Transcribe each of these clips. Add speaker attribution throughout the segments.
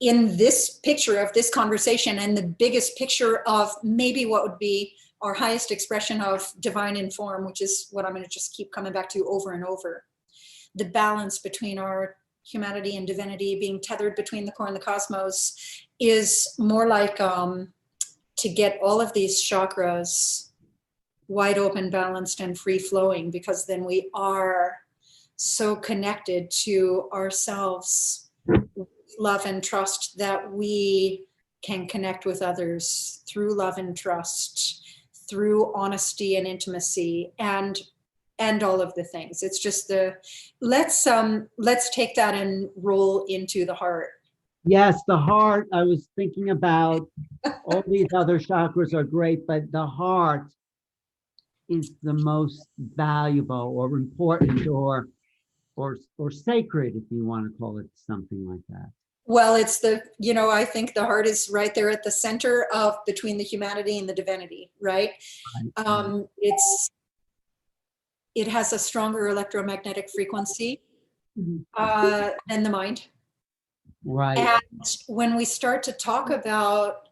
Speaker 1: in this picture of this conversation and the biggest picture of maybe what would be our highest expression of divine in form, which is what I'm going to just keep coming back to over and over, the balance between our humanity and divinity being tethered between the core and the cosmos, is more like to get all of these chakras wide open, balanced, and free flowing, because then we are so connected to ourselves, love and trust, that we can connect with others through love and trust, through honesty and intimacy, and all of the things. It's just let's take that and roll into the heart.
Speaker 2: Yes, the heart. I was thinking about all these other chakras are great, but the heart is the most valuable or important or sacred, if you want to call it something like that.
Speaker 1: Well, it's I think the heart is right there at the center of between the humanity and the divinity, right? It has a stronger electromagnetic frequency than the mind.
Speaker 2: Right.
Speaker 1: And when we start to talk about,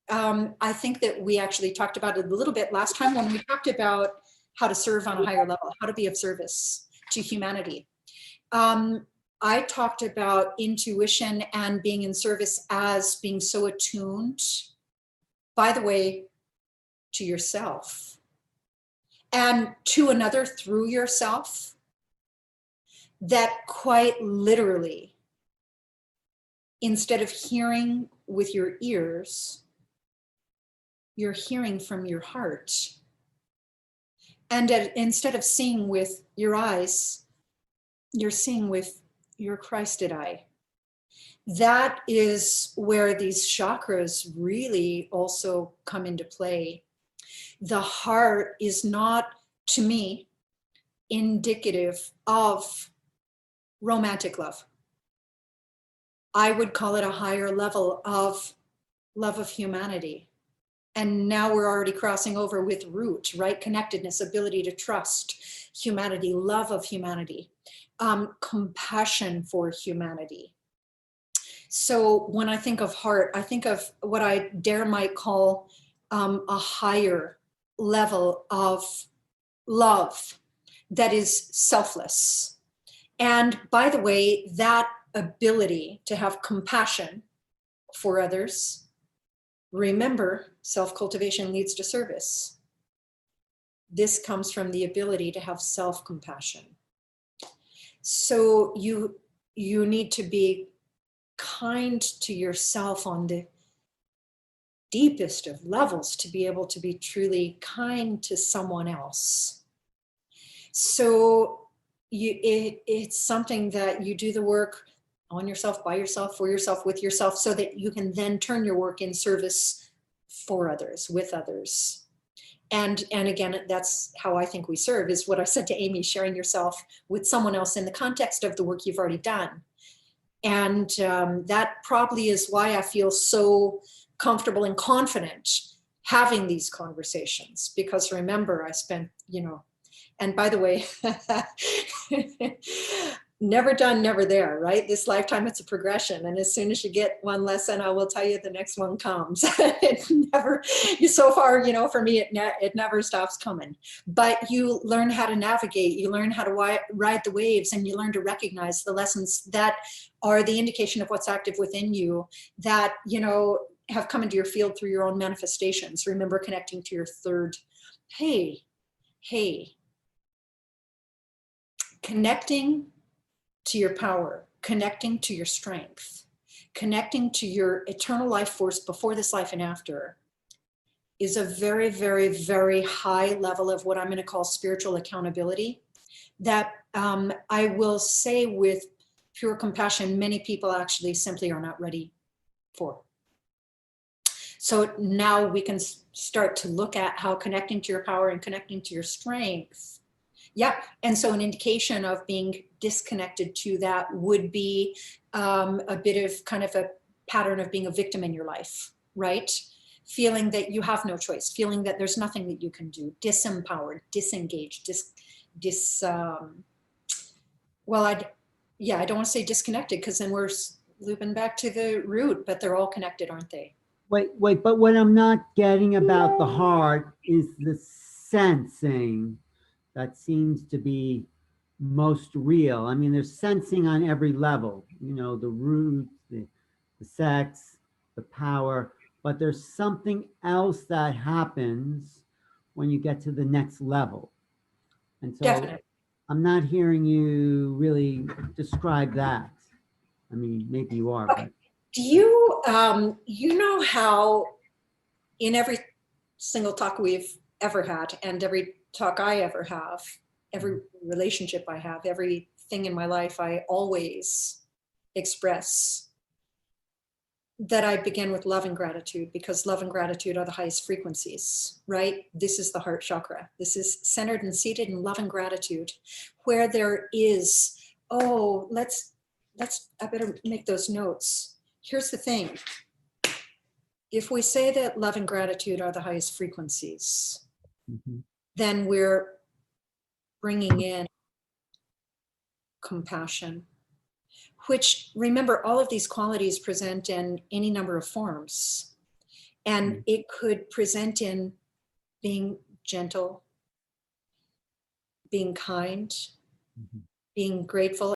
Speaker 1: I think that we actually talked about it a little bit last time when we talked about how to serve on a higher level, how to be of service to humanity. I talked about intuition and being in service as being so attuned, by the way, to yourself and to another through yourself, that quite literally, instead of hearing with your ears, you're hearing from your heart. And instead of seeing with your eyes, you're seeing with your Christed eye. That is where these chakras really also come into play. The heart is not, to me, indicative of romantic love. I would call it a higher level of love of humanity. And now we're already crossing over with root, right? Connectedness, ability to trust humanity, love of humanity, compassion for humanity. So when I think of heart, I think of what I might call a higher level of love that is selfless. And by the way, that ability to have compassion for others, remember, self-cultivation leads to service. This comes from the ability to have self-compassion. So you need to be kind to yourself on the deepest of levels to be able to be truly kind to someone else. So it's something that you do the work on yourself, by yourself, for yourself, with yourself, so that you can then turn your work in service for others, with others. And again, that's how I think we serve, is what I said to Amy, sharing yourself with someone else in the context of the work you've already done. And that probably is why I feel so comfortable and confident having these conversations, because remember, I spent, and by the way, never done, never there, right? This lifetime, it's a progression. And as soon as you get one lesson, I will tell you the next one comes. It never, so far, for me, it never stops coming. But you learn how to navigate, you learn how to ride the waves, and you learn to recognize the lessons that are the indication of what's active within you, that, have come into your field through your own manifestations. Remember connecting to your third, hey, connecting to your power, connecting to your strength, connecting to your eternal life force before this life and after, is a very, very, very high level of what I'm going to call spiritual accountability, that I will say with pure compassion, many people actually simply are not ready for. So now we can start to look at how connecting to your power and connecting to your strength. Yeah, and so an indication of being disconnected to that would be a bit of kind of a pattern of being a victim in your life, right? Feeling that you have no choice, feeling that there's nothing that you can do, disempowered, disengaged, well, I don't want to say disconnected, because then we're looping back to the root, but they're all connected, aren't they?
Speaker 2: Wait, but what I'm not getting about the heart is the sensing that seems to be most real. I mean, there's sensing on every level, you know, the roots, the sex, the power, but there's something else that happens when you get to the next level. And so
Speaker 1: Definitely.
Speaker 2: I'm not hearing you really describe that. I mean, maybe you are,
Speaker 1: Okay.
Speaker 2: but
Speaker 1: Do you, you know how in every single talk we've ever had, and every talk I ever have, every relationship I have, everything in my life, I always express that I begin with love and gratitude, because love and gratitude are the highest frequencies, right? This is the heart chakra. This is centered and seated in love and gratitude, where there is, oh, I better make those notes. Here's the thing. If we say that love and gratitude are the highest frequencies,
Speaker 2: mhm,
Speaker 1: then we're bringing in compassion, which, remember, all of these qualities present in any number of forms. And
Speaker 2: mhm,
Speaker 1: it could present in being gentle, being kind,
Speaker 2: mhm.
Speaker 1: being grateful.